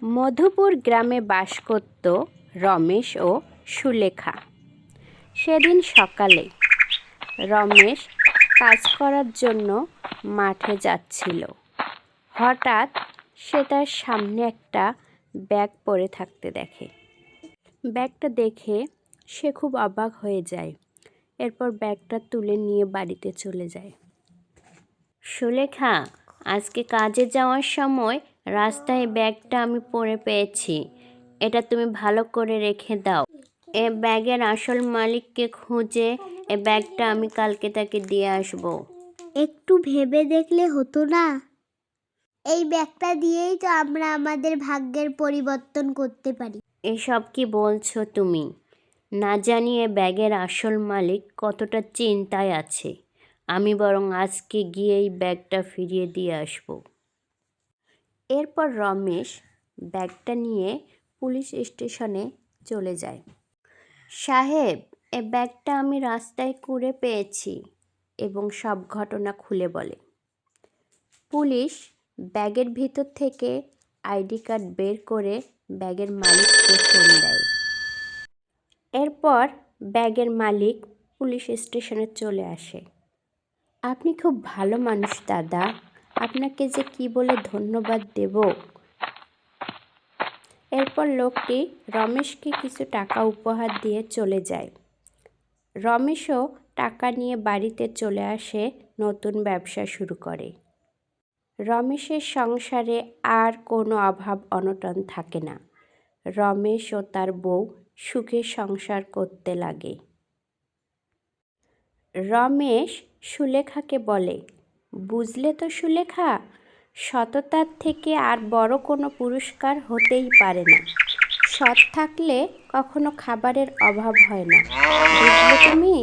মধুপুর গ্রামে বাস করত রমেশ ও সুলেখা। সেদিন সকালে রমেশ কাজ করার জন্য মাঠে যাচ্ছিল। হঠাৎ সে তার সামনে একটা ব্যাগ পড়ে থাকতে দেখে। ব্যাগটা দেখে সে খুব অবাক হয়ে যায়। এরপর ব্যাগটা তুলে নিয়ে বাড়িতে চলে যায়। সুলেখা, আজকে কাজে যাওয়ার সময় রাস্তায় ব্যাগটা আমি পড়ে পেয়েছি। এটা তুমি ভালো করে রেখে দাও। এ ব্যাগের আসল মালিককে খুঁজে এ ব্যাগটা আমি কালকে তাকে দিয়ে আসবো। একটু ভেবে দেখলে হতো না? এই ব্যাগটা দিয়েই তো আমরা আমাদের ভাগ্যের পরিবর্তন করতে পারি। এসব কি বলছো তুমি? না জানি এ ব্যাগের আসল মালিক কতটা চিন্তায় আছে। আমি বরং আজকে গিয়ে এই ব্যাগটা ফিরিয়ে দিয়ে আসবো। এরপর রমেশ ব্যাগটা নিয়ে পুলিশ স্টেশনে চলে যায়। সাহেব, এ ব্যাগটা আমি রাস্তায় কুড়ে পেয়েছি এবং সব ঘটনা খুলে বলে। পুলিশ ব্যাগের ভিতর থেকে আইডি কার্ড বের করে ব্যাগের মালিককে ফোন দেয়। এরপর ব্যাগের মালিক পুলিশ স্টেশনে চলে আসে। আপনি খুব ভালো মানুষ দাদা, আপনাকে যে কি বলে ধন্যবাদ দেব। এরপর লোকটি রমেশকে কিছু টাকা উপহার দিয়ে চলে যায়। রমেশও টাকা নিয়ে বাড়িতে চলে আসে, নতুন ব্যবসা শুরু করে। রমেশের সংসারে আর কোনো অভাব অনটন থাকে না। রমেশ ও তার বউ সুখে সংসার করতে লাগে। রমেশ সুলেখাকে বলে, বুঝলে তো সুলেখা, সততার থেকে আর বড় কোনো পুরস্কার হতেই পারে না। সৎ থাকলে কখনো খাবারের অভাব হয় না, বুঝলে তুমি?